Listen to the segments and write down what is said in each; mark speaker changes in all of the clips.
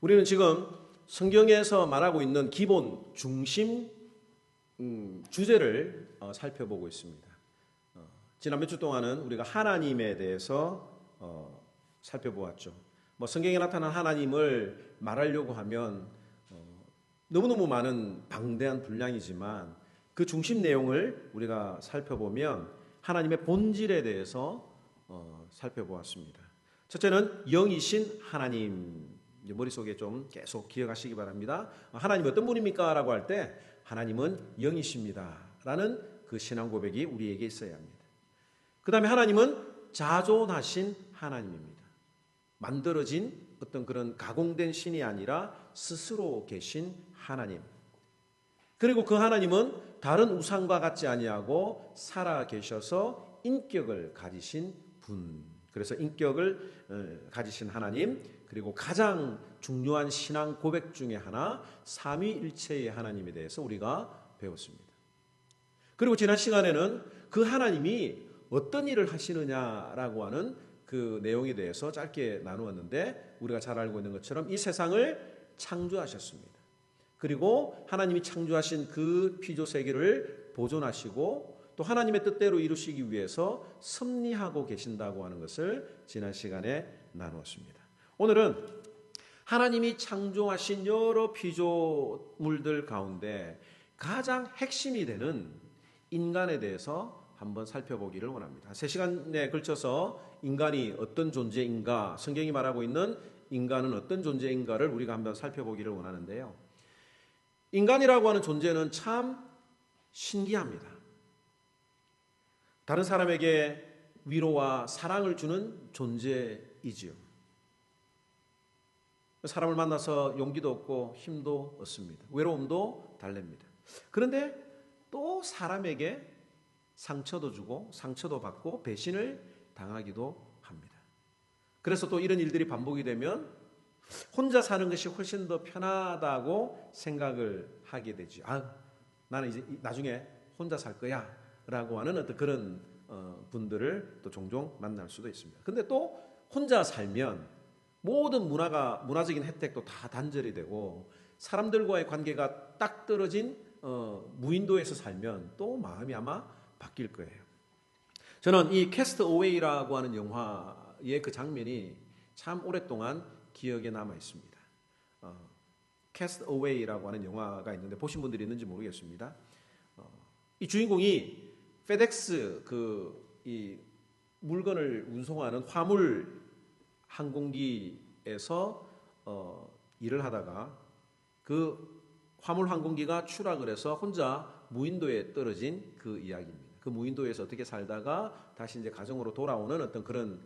Speaker 1: 우리는 지금 성경에서 말하고 있는 기본 중심 주제를 살펴보고 있습니다. 지난 몇 주 동안은 우리가 하나님에 대해서 살펴보았죠. 성경에 나타난 하나님을 말하려고 하면 너무너무 많은 방대한 분량이지만 그 중심 내용을 우리가 살펴보면 하나님의 본질에 대해서 살펴보았습니다. 첫째는 영이신 하나님, 머릿속에 좀 계속 기억하시기 바랍니다. 하나님이 어떤 분입니까? 라고 할 때 하나님은 영이십니다 라는 그 신앙 고백이 우리에게 있어야 합니다. 그 다음에 하나님은 자존하신 하나님입니다. 만들어진 어떤 그런 가공된 신이 아니라 스스로 계신 하나님. 그리고 그 하나님은 다른 우상과 같지 아니하고 살아 계셔서 인격을 가지신 분. 그래서 인격을 가지신 하나님, 그리고 가장 중요한 신앙 고백 중에 하나, 삼위일체의 하나님에 대해서 우리가 배웠습니다. 그리고 지난 시간에는 그 하나님이 어떤 일을 하시느냐라고 하는 그 내용에 대해서 짧게 나누었는데, 우리가 잘 알고 있는 것처럼 이 세상을 창조하셨습니다. 그리고 하나님이 창조하신 그 피조 세계를 보존하시고 또 하나님의 뜻대로 이루시기 위해서 섭리하고 계신다고 하는 것을 지난 시간에 나누었습니다. 오늘은 하나님이 창조하신 여러 피조물들 가운데 가장 핵심이 되는 인간에 대해서 한번 살펴보기를 원합니다. 3시간에 걸쳐서 인간이 어떤 존재인가, 성경이 말하고 있는 인간은 어떤 존재인가를 우리가 한번 살펴보기를 원하는데요. 인간이라고 하는 존재는 참 신기합니다. 다른 사람에게 위로와 사랑을 주는 존재이지요. 사람을 만나서 용기도 얻고 힘도 얻습니다. 외로움도 달랩니다. 그런데 또 사람에게 상처도 주고 상처도 받고 배신을 당하기도 합니다. 그래서 또 이런 일들이 반복이 되면 혼자 사는 것이 훨씬 더 편하다고 생각을 하게 되죠. 나는 이제 나중에 혼자 살 거야 라고 하는 어떤 그런 분들을 또 종종 만날 수도 있습니다. 근데 또 혼자 살면 모든 문화적인 혜택도 다 단절이 되고 사람들과의 관계가 딱 떨어진 무인도에서 살면 또 마음이 아마 바뀔 거예요. 저는 이 캐스트 어웨이라고 하는 영화의 그 장면이 참 오랫동안 기억에 남아 있습니다. 캐스트 어웨이라고 하는 영화가 있는데 보신 분들이 있는지 모르겠습니다. 이 주인공이 페덱스 이 물건을 운송하는 화물 항공기에서 일을 하다가 그 화물 항공기가 추락을 해서 혼자 무인도에 떨어진 그 이야기입니다. 그 무인도에서 어떻게 살다가 다시 이제 가정으로 돌아오는 어떤 그런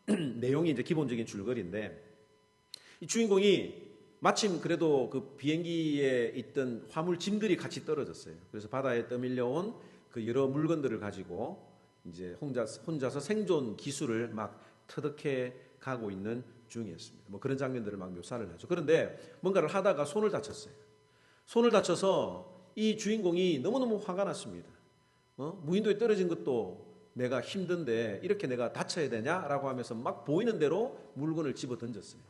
Speaker 1: 내용이 이제 기본적인 줄거리인데, 이 주인공이 마침 그래도 그 비행기에 있던 화물 짐들이 같이 떨어졌어요. 그래서 바다에 떠밀려온 그 여러 물건들을 가지고 이제 혼자서 생존 기술을 막 터득해 가고 있는 중이었습니다. 그런 장면들을 막 묘사를 하죠. 그런데 뭔가를 하다가 손을 다쳤어요. 손을 다쳐서 이 주인공이 너무너무 화가 났습니다. 무인도에 떨어진 것도 내가 힘든데 이렇게 내가 다쳐야 되냐라고 하면서 막 보이는 대로 물건을 집어 던졌어요.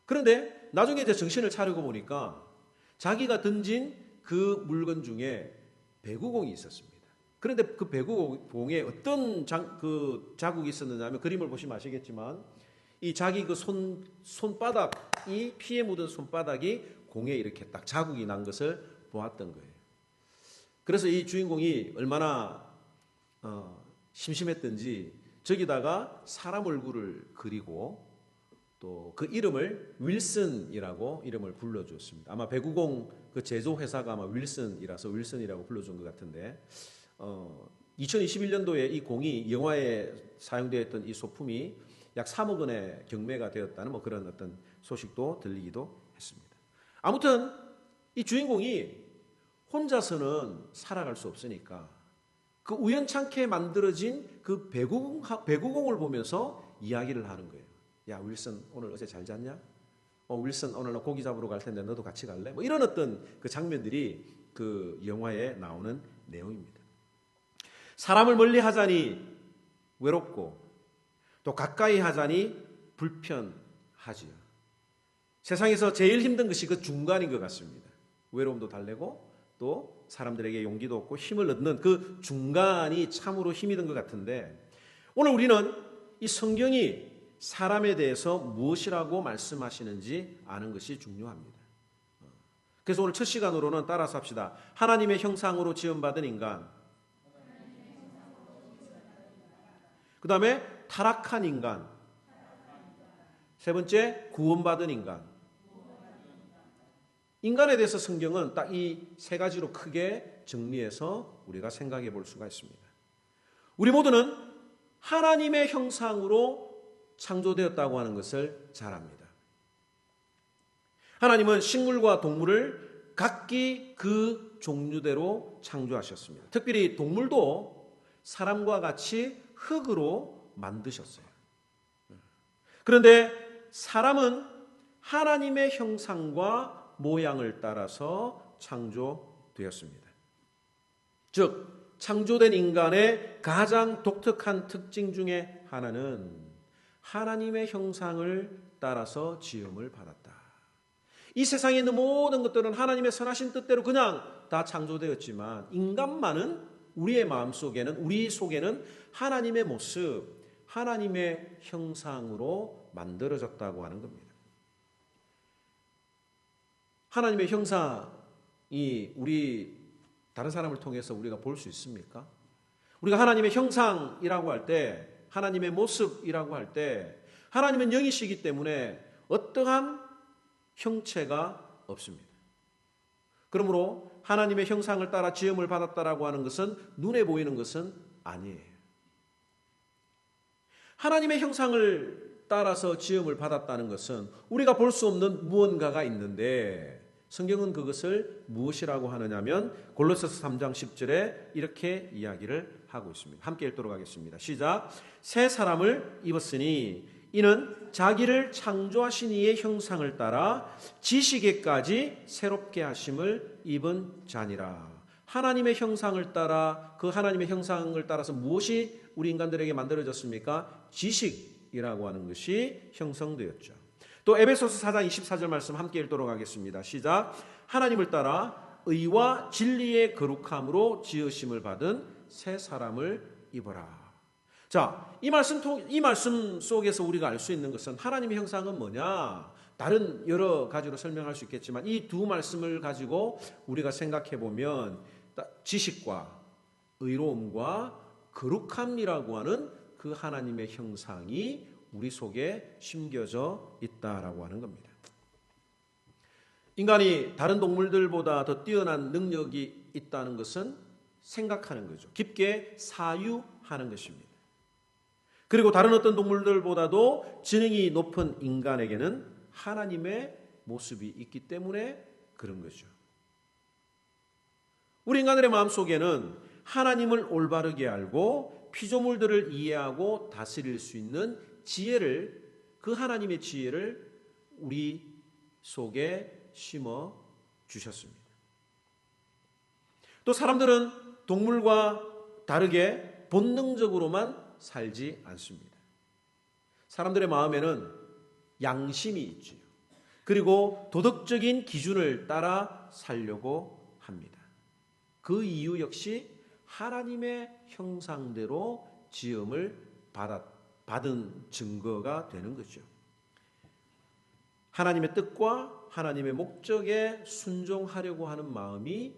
Speaker 1: 그런데 나중에 이제 정신을 차리고 보니까 자기가 던진 그 물건 중에 배구공이 있었습니다. 그런데 그 배구공에 어떤 자국이 있었느냐 하면, 그림을 보시면 아시겠지만 이 자기 그 손바닥이 피에 묻은 손바닥이 공에 이렇게 딱 자국이 난 것을 보았던 거예요. 그래서 이 주인공이 얼마나 심심했던지 저기다가 사람 얼굴을 그리고 또 그 이름을 윌슨이라고 이름을 불러주었습니다. 아마 배구공 그 제조 회사가 아마 윌슨이라서 윌슨이라고 불러준 것 같은데, 2021년도에 이 공이 영화에 사용되었던 이 소품이 약 3억 원의 경매가 되었다는 그런 어떤 소식도 들리기도 했습니다. 아무튼 이 주인공이 혼자서는 살아갈 수 없으니까 그 우연찮게 만들어진 그 배구공을 보면서 이야기를 하는 거예요. 야, 윌슨 오늘 어제 잘 잤냐? 윌슨 오늘 나 고기 잡으러 갈 텐데 너도 같이 갈래? 이런 어떤 그 장면들이 그 영화에 나오는 내용입니다. 사람을 멀리 하자니 외롭고 또 가까이 하자니 불편하지요. 세상에서 제일 힘든 것이 그 중간인 것 같습니다. 외로움도 달래고 또 사람들에게 용기도 얻고 힘을 얻는 그 중간이 참으로 힘이 든 것 같은데, 오늘 우리는 이 성경이 사람에 대해서 무엇이라고 말씀하시는지 아는 것이 중요합니다. 그래서 오늘 첫 시간으로는 따라서 합시다. 하나님의 형상으로 지음받은 인간, 그 다음에 타락한 인간, 세 번째 구원받은 인간. 인간에 대해서 성경은 딱 이 세 가지로 크게 정리해서 우리가 생각해 볼 수가 있습니다. 우리 모두는 하나님의 형상으로 창조되었다고 하는 것을 잘 압니다. 하나님은 식물과 동물을 각기 그 종류대로 창조하셨습니다. 특별히 동물도 사람과 같이 흙으로 만드셨어요. 그런데 사람은 하나님의 형상과 모양을 따라서 창조되었습니다. 즉, 창조된 인간의 가장 독특한 특징 중에 하나는 하나님의 형상을 따라서 지음을 받았다. 이 세상에 있는 모든 것들은 하나님의 선하신 뜻대로 그냥 다 창조되었지만, 인간만은 우리의 마음속에는, 우리 속에는 하나님의 모습, 하나님의 형상으로 만들어졌다고 하는 겁니다. 하나님의 형상이 우리 다른 사람을 통해서 우리가 볼 수 있습니까? 우리가 하나님의 형상이라고 할 때, 하나님의 모습이라고 할 때, 하나님은 영이시기 때문에 어떠한 형체가 없습니다. 그러므로 하나님의 형상을 따라 지음을 받았다라고 하는 것은 눈에 보이는 것은 아니에요. 하나님의 형상을 따라서 지음을 받았다는 것은 우리가 볼 수 없는 무언가가 있는데, 성경은 그것을 무엇이라고 하느냐면 골로새서 3장 10절에 이렇게 이야기를 하고 있습니다. 함께 읽도록 하겠습니다. 시작. 새 사람을 입었으니 이는 자기를 창조하신 이의 형상을 따라 지식에까지 새롭게 하심을 입은 자니라. 하나님의 형상을 따라, 그 하나님의 형상을 따라서 무엇이 우리 인간들에게 만들어졌습니까? 지식이라고 하는 것이 형성되었죠. 또 에베소서 4장 24절 말씀 함께 읽도록 하겠습니다. 시작. 하나님을 따라 의와 진리의 거룩함으로 지으심을 받은 새 사람을 입어라. 자, 이 말씀 속에서 우리가 알 수 있는 것은 하나님의 형상은 뭐냐? 다른 여러 가지로 설명할 수 있겠지만 이 두 말씀을 가지고 우리가 생각해 보면 지식과 의로움과 거룩함이라고 하는 그 하나님의 형상이 우리 속에 심겨져 있다라고 하는 겁니다. 인간이 다른 동물들보다 더 뛰어난 능력이 있다는 것은 생각하는 거죠. 깊게 사유하는 것입니다. 그리고 다른 어떤 동물들보다도 지능이 높은 인간에게는 하나님의 모습이 있기 때문에 그런 거죠. 우리 인간들의 마음속에는 하나님을 올바르게 알고 피조물들을 이해하고 다스릴 수 있는 지혜를, 그 하나님의 지혜를 우리 속에 심어 주셨습니다. 또 사람들은 동물과 다르게 본능적으로만 살지 않습니다. 사람들의 마음에는 양심이 있지요. 그리고 도덕적인 기준을 따라 살려고 합니다. 그 이유 역시 하나님의 형상대로 지음을 받은 증거가 되는 거죠. 하나님의 뜻과 하나님의 목적에 순종하려고 하는 마음이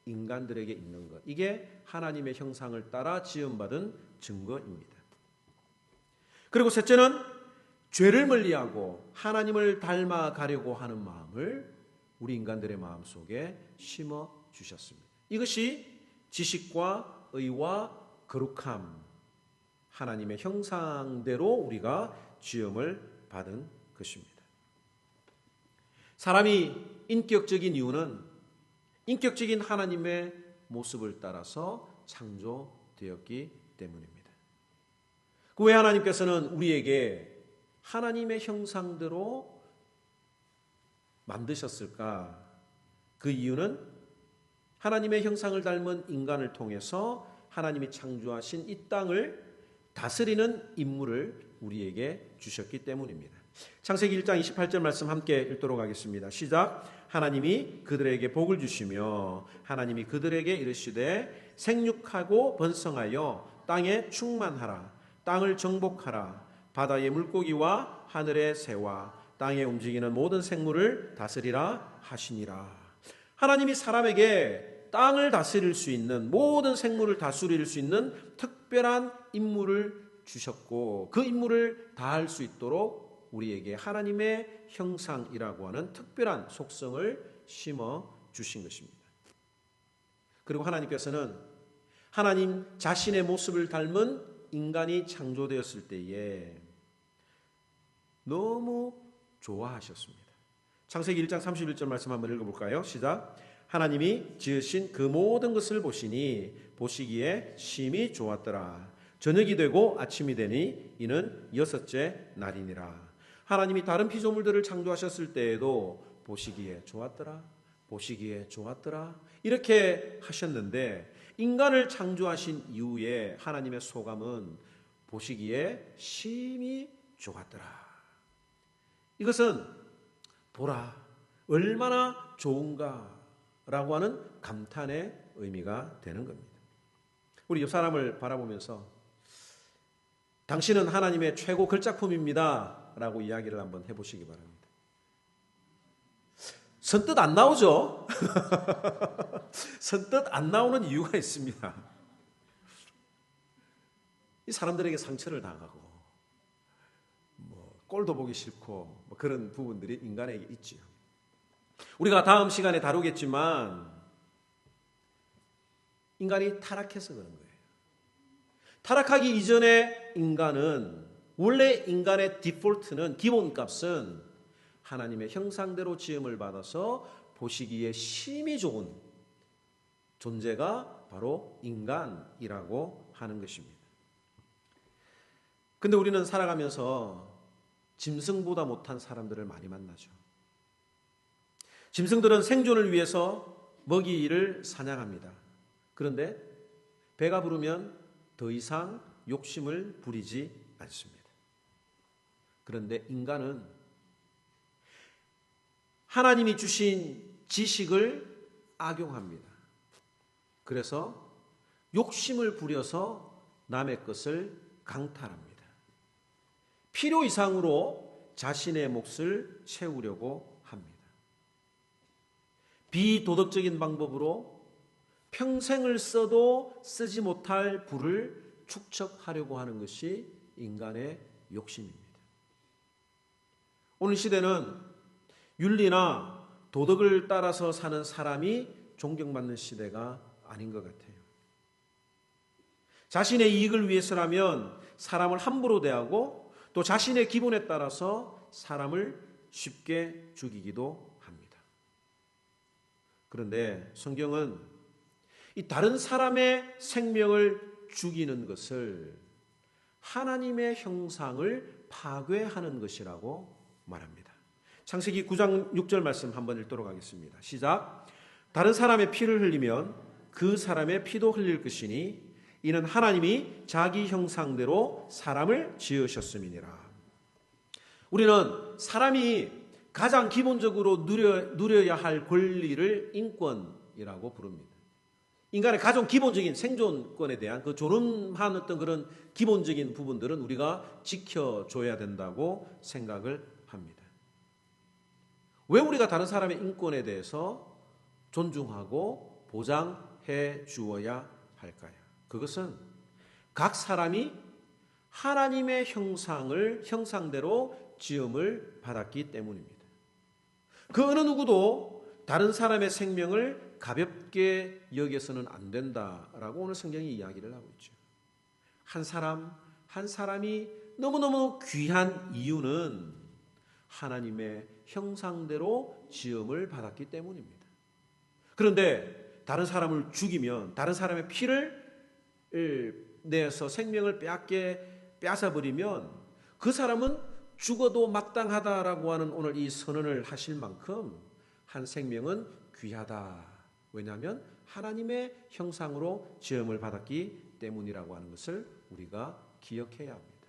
Speaker 1: 인간들에게 있는 것, 이게 하나님의 형상을 따라 지음받은 증거입니다. 그리고 셋째는 죄를 멀리하고 하나님을 닮아가려고 하는 마음을 우리 인간들의 마음속에 심어 주셨습니다. 이것이 지식과 의와 거룩함, 하나님의 형상대로 우리가 지음을 받은 것입니다. 사람이 인격적인 이유는 인격적인 하나님의 모습을 따라서 창조되었기 때문입니다. 그 왜 하나님께서는 우리에게 하나님의 형상대로 만드셨을까? 그 이유는 하나님의 형상을 닮은 인간을 통해서 하나님이 창조하신 이 땅을 다스리는 임무를 우리에게 주셨기 때문입니다. 창세기 1장 28절 말씀 함께 읽도록 하겠습니다. 시작. 하나님이 그들에게 복을 주시며 하나님이 그들에게 이르시되 생육하고 번성하여 땅에 충만하라. 땅을 정복하라. 바다의 물고기와 하늘의 새와 땅에 움직이는 모든 생물을 다스리라 하시니라. 하나님이 사람에게 땅을 다스릴 수 있는, 모든 생물을 다스릴 수 있는 특별한 임무를 주셨고, 그 임무를 다할 수 있도록 우리에게 하나님의 형상이라고 하는 특별한 속성을 심어 주신 것입니다. 그리고 하나님께서는 하나님 자신의 모습을 닮은 인간이 창조되었을 때에 너무 좋아하셨습니다. 창세기 1장 31절 말씀 한번 읽어볼까요? 시작. 하나님이 지으신 그 모든 것을 보시니 보시기에 심히 좋았더라. 저녁이 되고 아침이 되니 이는 여섯째 날이니라. 하나님이 다른 피조물들을 창조하셨을 때에도 보시기에 좋았더라, 보시기에 좋았더라 이렇게 하셨는데, 인간을 창조하신 이후에 하나님의 소감은 보시기에 심히 좋았더라. 이것은 보라 얼마나 좋은가라고 하는 감탄의 의미가 되는 겁니다. 우리 옆 사람을 바라보면서 당신은 하나님의 최고 걸작품입니다 라고 이야기를 한번 해보시기 바랍니다. 선뜻 안 나오죠? 선뜻 안 나오는 이유가 있습니다. 이 사람들에게 상처를 당하고 꼴도 보기 싫고 그런 부분들이 인간에게 있지요. 우리가 다음 시간에 다루겠지만 인간이 타락해서 그런 거예요. 타락하기 이전에 인간은, 원래 인간의 디폴트는, 기본값은 하나님의 형상대로 지음을 받아서 보시기에 심히 좋은 존재가 바로 인간이라고 하는 것입니다. 근데 우리는 살아가면서 짐승보다 못한 사람들을 많이 만나죠. 짐승들은 생존을 위해서 먹이를 사냥합니다. 그런데 배가 부르면 더 이상 욕심을 부리지 않습니다. 그런데 인간은 하나님이 주신 지식을 악용합니다. 그래서 욕심을 부려서 남의 것을 강탈합니다. 필요 이상으로 자신의 몫을 채우려고 합니다. 비도덕적인 방법으로 평생을 써도 쓰지 못할 부를 축적하려고 하는 것이 인간의 욕심입니다. 오늘 시대는 윤리나 도덕을 따라서 사는 사람이 존경받는 시대가 아닌 것 같아요. 자신의 이익을 위해서라면 사람을 함부로 대하고 또 자신의 기분에 따라서 사람을 쉽게 죽이기도 합니다. 그런데 성경은 이 다른 사람의 생명을 죽이는 것을 하나님의 형상을 파괴하는 것이라고 말합니다. 창세기 9장 6절 말씀 한번 읽도록 하겠습니다. 시작. 다른 사람의 피를 흘리면 그 사람의 피도 흘릴 것이니 이는 하나님이 자기 형상대로 사람을 지으셨음이니라. 우리는 사람이 가장 기본적으로 누려야 할 권리를 인권이라고 부릅니다. 인간의 가장 기본적인 생존권에 대한 그 존엄한 어떤 그런 기본적인 부분들은 우리가 지켜줘야 된다고 생각을 합니다. 왜 우리가 다른 사람의 인권에 대해서 존중하고 보장해 주어야 할까요? 그것은 각 사람이 하나님의 형상대로 지음을 받았기 때문입니다. 그 어느 누구도 다른 사람의 생명을 가볍게 여겨서는 안 된다라고 오늘 성경이 이야기를 하고 있죠. 한 사람이 너무너무 귀한 이유는 하나님의 형상대로 지음을 받았기 때문입니다. 그런데 다른 사람을 죽이면, 다른 사람의 피를 내서 생명을 뺏어버리면 그 사람은 죽어도 마땅하다라고 하는 오늘 이 선언을 하실 만큼 한 생명은 귀하다. 왜냐하면 하나님의 형상으로 지음을 받았기 때문이라고 하는 것을 우리가 기억해야 합니다.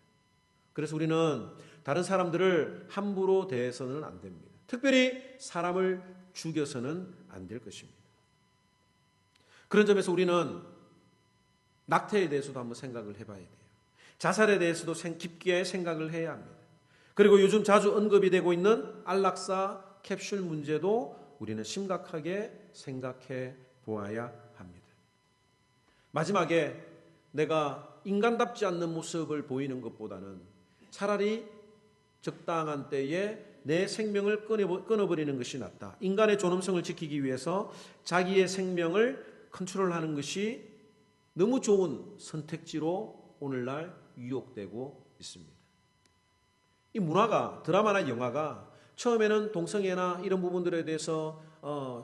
Speaker 1: 그래서 우리는 다른 사람들을 함부로 대해서는 안 됩니다. 특별히 사람을 죽여서는 안 될 것입니다. 그런 점에서 우리는 낙태에 대해서도 한번 생각을 해봐야 돼요. 자살에 대해서도 깊게 생각을 해야 합니다. 그리고 요즘 자주 언급이 되고 있는 안락사 캡슐 문제도 우리는 심각하게 생각해 보아야 합니다. 마지막에 내가 인간답지 않는 모습을 보이는 것보다는 차라리 적당한 때에 내 생명을 끊어버리는 것이 낫다. 인간의 존엄성을 지키기 위해서 자기의 생명을 컨트롤하는 것이 너무 좋은 선택지로 오늘날 유혹되고 있습니다. 이 문화가, 드라마나 영화가 처음에는 동성애나 이런 부분들에 대해서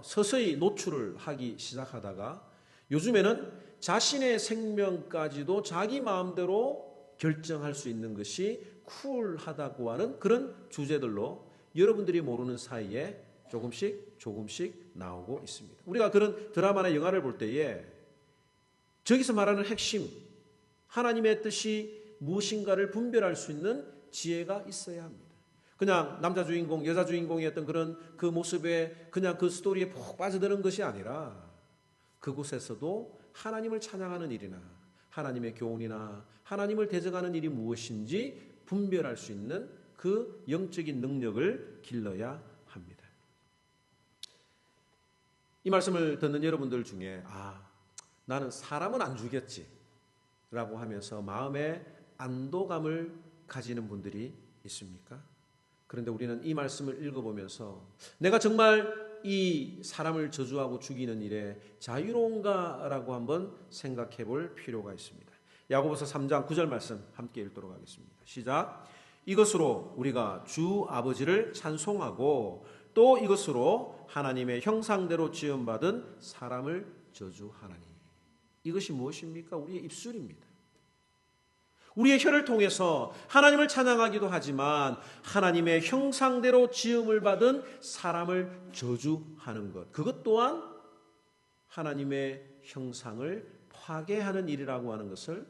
Speaker 1: 서서히 노출을 하기 시작하다가 요즘에는 자신의 생명까지도 자기 마음대로 결정할 수 있는 것이 쿨하다고 하는 그런 주제들로 여러분들이 모르는 사이에 조금씩 나오고 있습니다. 우리가 그런 드라마나 영화를 볼 때에 저기서 말하는 핵심, 하나님의 뜻이 무엇인가를 분별할 수 있는 지혜가 있어야 합니다. 그냥 남자 주인공, 여자 주인공의 어떤 그런 그 모습에 그냥 그 스토리에 푹 빠져드는 것이 아니라 그곳에서도 하나님을 찬양하는 일이나 하나님의 교훈이나 하나님을 대적하는 일이 무엇인지 분별할 수 있는 그 영적인 능력을 길러야 합니다. 이 말씀을 듣는 여러분들 중에 나는 사람은 안 죽였지 라고 하면서 마음에 안도감을 가지는 분들이 있습니까? 그런데 우리는 이 말씀을 읽어보면서 내가 정말 이 사람을 저주하고 죽이는 일에 자유로운가 라고 한번 생각해 볼 필요가 있습니다. 야고보서 3장 9절 말씀 함께 읽도록 하겠습니다. 시작. 이것으로 우리가 주 아버지를 찬송하고 또 이것으로 하나님의 형상대로 지음받은 사람을 저주하나니. 이것이 무엇입니까? 우리의 입술입니다. 우리의 혀를 통해서 하나님을 찬양하기도 하지만 하나님의 형상대로 지음을 받은 사람을 저주하는 것, 그것 또한 하나님의 형상을 파괴하는 일이라고 하는 것을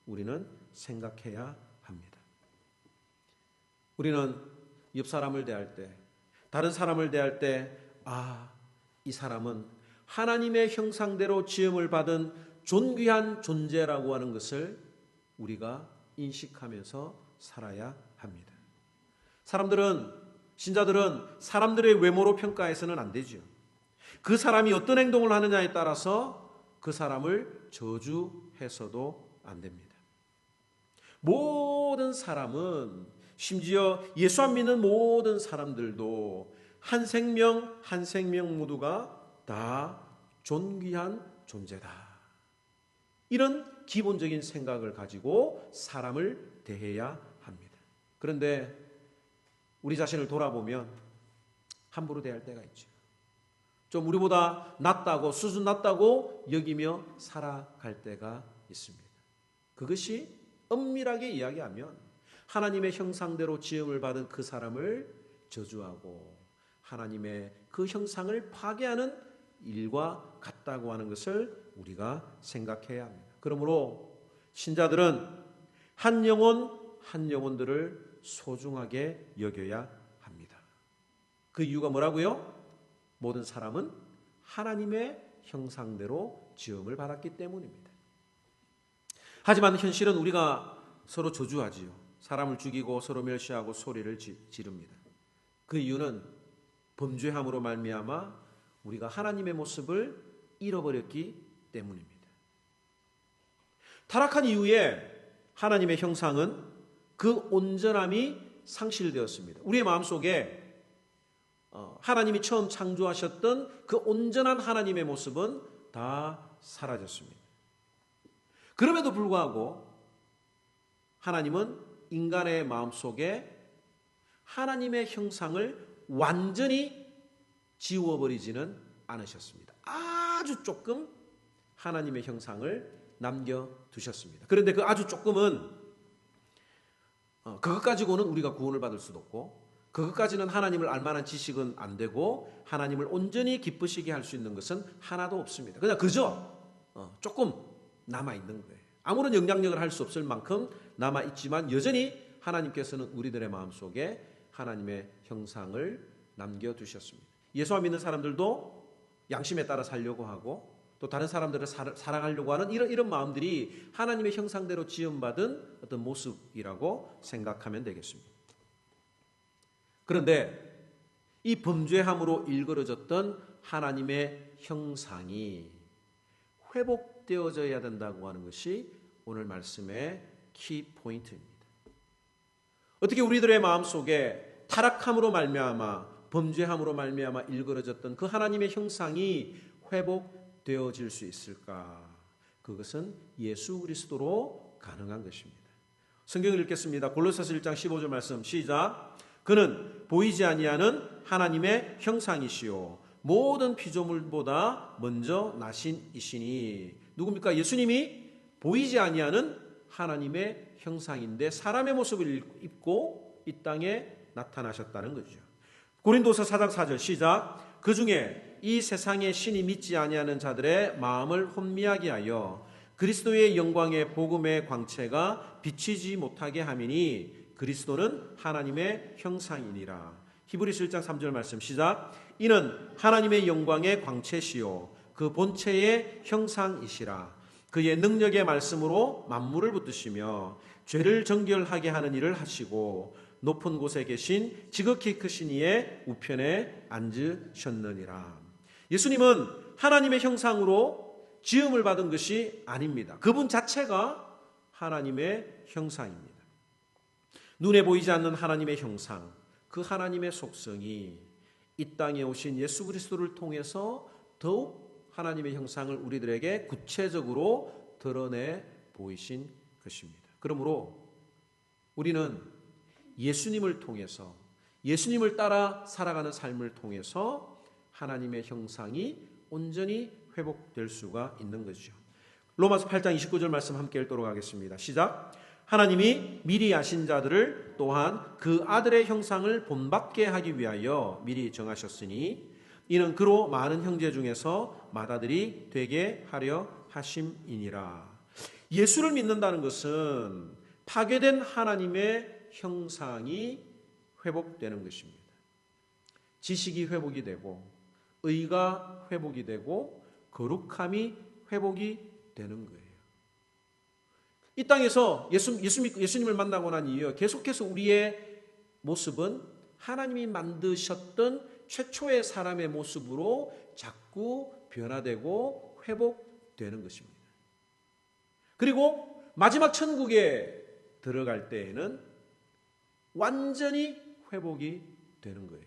Speaker 1: 우리는 생각해야 합니다. 우리는 옆 사람을 대할 때, 다른 사람을 대할 때, 이 사람은 하나님의 형상대로 지음을 받은 존귀한 존재라고 하는 것을 우리가 인식하면서 살아야 합니다. 신자들은 사람들의 외모로 평가해서는 안 되죠. 그 사람이 어떤 행동을 하느냐에 따라서 그 사람을 저주해서도 안 됩니다. 모든 사람은, 심지어 예수 안 믿는 모든 사람들도 한 생명 한 생명 모두가 다 존귀한 존재다. 이런 기본적인 생각을 가지고 사람을 대해야 합니다. 그런데 우리 자신을 돌아보면 함부로 대할 때가 있죠. 좀 우리보다 낫다고, 수준 낮다고 여기며 살아갈 때가 있습니다. 그것이 엄밀하게 이야기하면 하나님의 형상대로 지음을 받은 그 사람을 저주하고 하나님의 그 형상을 파괴하는 일과 같다고 하는 것을 우리가 생각해야 합니다. 그러므로 신자들은 한 영혼들을 소중하게 여겨야 합니다. 그 이유가 뭐라고요? 모든 사람은 하나님의 형상대로 지음을 받았기 때문입니다. 하지만 현실은 우리가 서로 저주하지요. 사람을 죽이고 서로 멸시하고 소리를 지릅니다. 그 이유는 범죄함으로 말미암아 우리가 하나님의 모습을 잃어버렸기 때문입니다. 타락한 이후에 하나님의 형상은 그 온전함이 상실되었습니다. 우리의 마음속에 하나님이 처음 창조하셨던 그 온전한 하나님의 모습은 다 사라졌습니다. 그럼에도 불구하고 하나님은 인간의 마음속에 하나님의 형상을 완전히 지워버리지는 않으셨습니다. 아주 조금 하나님의 형상을 남겨두셨습니다. 그런데 그 아주 조금은 그것 가지고는 우리가 구원을 받을 수도 없고 그것까지는 하나님을 알만한 지식은 안 되고 하나님을 온전히 기쁘시게 할 수 있는 것은 하나도 없습니다. 그냥 그저 조금 남아있는 거예요. 아무런 영향력을 할 수 없을 만큼 남아있지만 여전히 하나님께서는 우리들의 마음속에 하나님의 형상을 남겨두셨습니다. 예수와 믿는 사람들도 양심에 따라 살려고 하고 또 다른 사람들을 사랑하려고 하는 이런 마음들이 하나님의 형상대로 지음받은 어떤 모습이라고 생각하면 되겠습니다. 그런데 이 범죄함으로 일그러졌던 하나님의 형상이 회복되어져야 된다고 하는 것이 오늘 말씀의 키포인트입니다. 어떻게 우리들의 마음속에 타락함으로 말미암아 범죄함으로 말미암아 일그러졌던 그 하나님의 형상이 회복되어질 수 있을까? 그것은 예수 그리스도로 가능한 것입니다. 성경을 읽겠습니다. 골로새서 1장 15절 말씀 시작. 그는 보이지 아니하는 하나님의 형상이시요 모든 피조물보다 먼저 나신 이시니. 누굽니까? 예수님이 보이지 아니하는 하나님의 형상인데 사람의 모습을 입고 이 땅에 나타나셨다는 거죠. 고린도서 4장 4절 시작. 그 중에 이 세상의 신이 믿지 아니하는 자들의 마음을 혼미하게 하여 그리스도의 영광의 복음의 광채가 비치지 못하게 함이니 그리스도는 하나님의 형상이니라. 히브리서 1장 3절 말씀 시작. 이는 하나님의 영광의 광채시요 그 본체의 형상이시라. 그의 능력의 말씀으로 만물을 붙드시며 죄를 정결하게 하는 일을 하시고 높은 곳에 계신 지극히 크신 이의 우편에 앉으셨느니라. 예수님은 하나님의 형상으로 지음을 받은 것이 아닙니다. 그분 자체가 하나님의 형상입니다. 눈에 보이지 않는 하나님의 형상, 그 하나님의 속성이 이 땅에 오신 예수 그리스도를 통해서 더욱 하나님의 형상을 우리들에게 구체적으로 드러내 보이신 것입니다. 그러므로 우리는 예수님을 통해서 예수님을 따라 살아가는 삶을 통해서 하나님의 형상이 온전히 회복될 수가 있는 것이죠. 로마서 8장 29절 말씀 함께 읽도록 하겠습니다. 시작. 하나님이 미리 아신 자들을 또한 그 아들의 형상을 본받게 하기 위하여 미리 정하셨으니 이는 그로 많은 형제 중에서 맏아들이 되게 하려 하심이니라. 예수를 믿는다는 것은 파괴된 하나님의 형상이 회복되는 것입니다. 지식이 회복이 되고 의가 회복이 되고 거룩함이 회복이 되는 거예요. 이 땅에서 예수님을 만나고 난 이후에 계속해서 우리의 모습은 하나님이 만드셨던 최초의 사람의 모습으로 자꾸 변화되고 회복되는 것입니다. 그리고 마지막 천국에 들어갈 때에는 완전히 회복이 되는 거예요.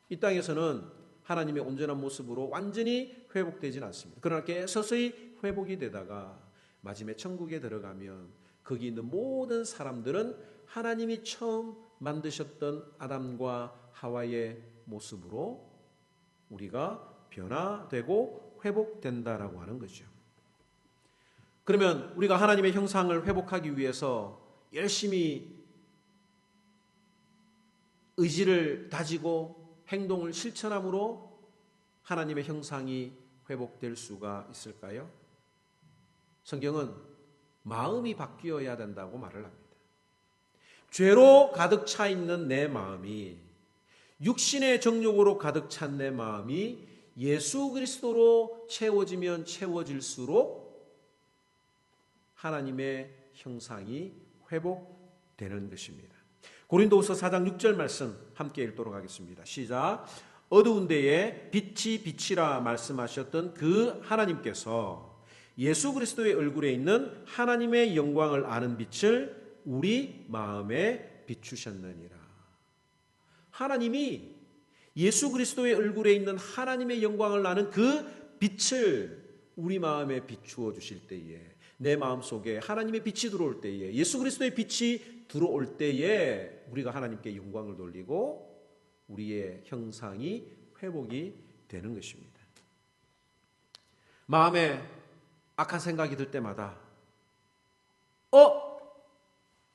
Speaker 1: 이 땅에서는 하나님의 온전한 모습으로 완전히 회복되지는 않습니다. 그러나 서서히 회복이 되다가 마지막에 천국에 들어가면 거기 있는 모든 사람들은 하나님이 처음 만드셨던 아담과 하와의 모습으로 우리가 변화되고 회복된다라고 하는 거죠. 그러면 우리가 하나님의 형상을 회복하기 위해서 열심히 의지를 다지고 행동을 실천함으로 하나님의 형상이 회복될 수가 있을까요? 성경은 마음이 바뀌어야 된다고 말을 합니다. 죄로 가득 차 있는 내 마음이, 육신의 정욕으로 가득 찬 내 마음이 예수 그리스도로 채워지면 채워질수록 하나님의 형상이 회복되는 것입니다. 고린도후서 4장 6절 말씀 함께 읽도록 하겠습니다. 시작. 어두운 데에 빛이 빛이라 말씀하셨던 그 하나님께서 예수 그리스도의 얼굴에 있는 하나님의 영광을 아는 빛을 우리 마음에 비추셨느니라. 하나님이 예수 그리스도의 얼굴에 있는 하나님의 영광을 아는 그 빛을 우리 마음에 비추어 주실 때에, 내 마음속에 하나님의 빛이 들어올 때에, 예수 그리스도의 빛이 들어올 때에 우리가 하나님께 영광을 돌리고 우리의 형상이 회복이 되는 것입니다. 마음에 악한 생각이 들 때마다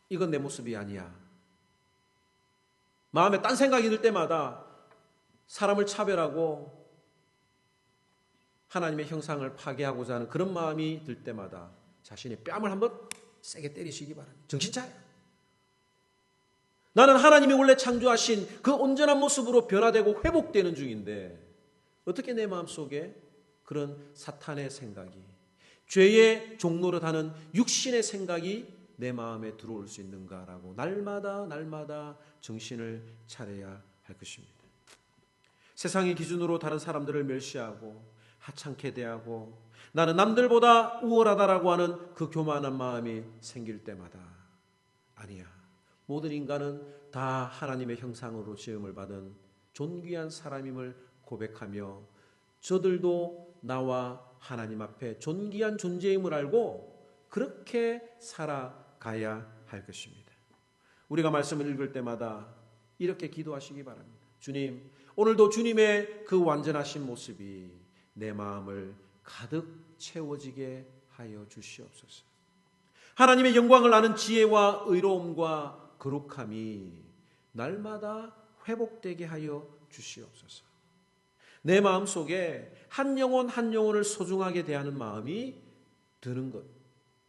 Speaker 1: 이건 내 모습이 아니야. 마음에 딴 생각이 들 때마다 사람을 차별하고 하나님의 형상을 파괴하고자 하는 그런 마음이 들 때마다 자신의 뺨을 한번 세게 때리시기 바랍니다. 정신 차려. 나는 하나님이 원래 창조하신 그 온전한 모습으로 변화되고 회복되는 중인데 어떻게 내 마음속에 그런 사탄의 생각이, 죄의 종노릇하는 육신의 생각이 내 마음에 들어올 수 있는가라고 날마다 정신을 차려야 할 것입니다. 세상의 기준으로 다른 사람들을 멸시하고 하찮게 대하고 나는 남들보다 우월하다라고 하는 그 교만한 마음이 생길 때마다 아니야. 모든 인간은 다 하나님의 형상으로 지음을 받은 존귀한 사람임을 고백하며 저들도 나와 하나님 앞에 존귀한 존재임을 알고 그렇게 살아가야 할 것입니다. 우리가 말씀을 읽을 때마다 이렇게 기도하시기 바랍니다. 주님, 오늘도 주님의 그 완전하신 모습이 내 마음을 가득 채워지게 하여 주시옵소서. 하나님의 영광을 아는 지혜와 의로움과 거룩함이 날마다 회복되게 하여 주시옵소서. 내 마음속에 한 영혼 한 영혼을 소중하게 대하는 마음이 드는 것,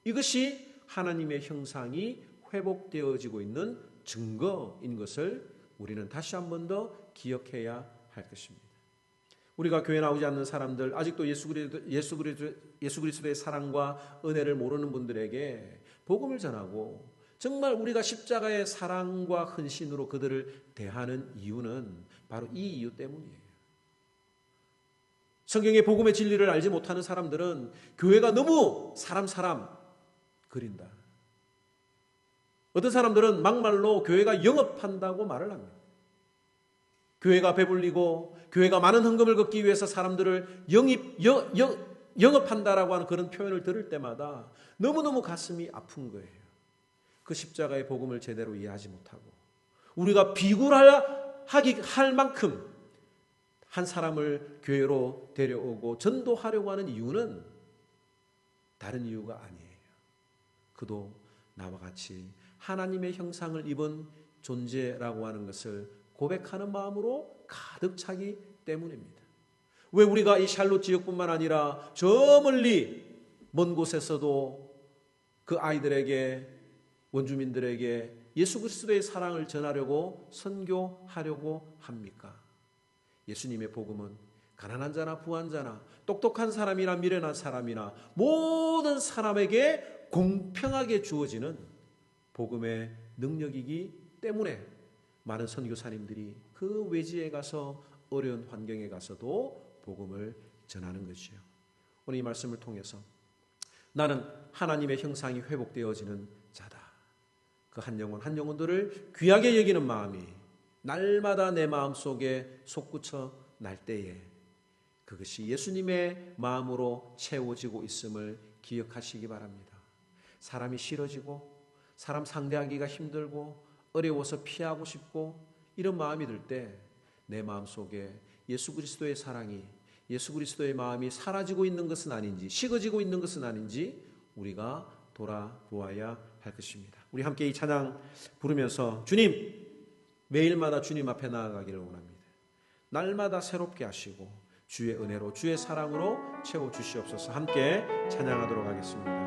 Speaker 1: 이것이 하나님의 형상이 회복되어지고 있는 증거인 것을 우리는 다시 한 번 더 기억해야 할 것입니다. 우리가 교회 나오지 않는 사람들, 아직도 예수 그리스도의 사랑과 은혜를 모르는 분들에게 복음을 전하고 정말 우리가 십자가의 사랑과 헌신으로 그들을 대하는 이유는 바로 이 이유 때문이에요. 성경의 복음의 진리를 알지 못하는 사람들은 교회가 너무 사람 그린다. 어떤 사람들은 막말로 교회가 영업한다고 말을 합니다. 교회가 배불리고 교회가 많은 헌금을 걷기 위해서 사람들을 영업한다라고 하는 그런 표현을 들을 때마다 너무너무 가슴이 아픈 거예요. 그 십자가의 복음을 제대로 이해하지 못하고 우리가 비굴할 만큼 한 사람을 교회로 데려오고 전도하려고 하는 이유는 다른 이유가 아니에요. 그도 나와 같이 하나님의 형상을 입은 존재라고 하는 것을 고백하는 마음으로 가득 차기 때문입니다. 왜 우리가 이 샬롯 지역뿐만 아니라 저 멀리 먼 곳에서도 그 아이들에게, 원주민들에게 예수 그리스도의 사랑을 전하려고 선교하려고 합니까? 예수님의 복음은 가난한 자나 부한 자나 똑똑한 사람이나 미련한 사람이나 모든 사람에게 공평하게 주어지는 복음의 능력이기 때문에 많은 선교사님들이 그 외지에 가서 어려운 환경에 가서도 복음을 전하는 것이요. 오늘 이 말씀을 통해서 나는 하나님의 형상이 회복되어지는 자다. 그 한 영혼 한 영혼들을 귀하게 여기는 마음이 날마다 내 마음속에 솟구쳐 날 때에 그것이 예수님의 마음으로 채워지고 있음을 기억하시기 바랍니다. 사람이 싫어지고 사람 상대하기가 힘들고 어려워서 피하고 싶고 이런 마음이 들 때 내 마음속에 예수 그리스도의 사랑이, 예수 그리스도의 마음이 사라지고 있는 것은 아닌지, 식어지고 있는 것은 아닌지 우리가 돌아보아야 할 것입니다. 우리 함께 이 찬양 부르면서 주님, 매일마다 주님 앞에 나아가기를 원합니다. 날마다 새롭게 하시고 주의 은혜로, 주의 사랑으로 채워주시옵소서. 함께 찬양하도록 하겠습니다.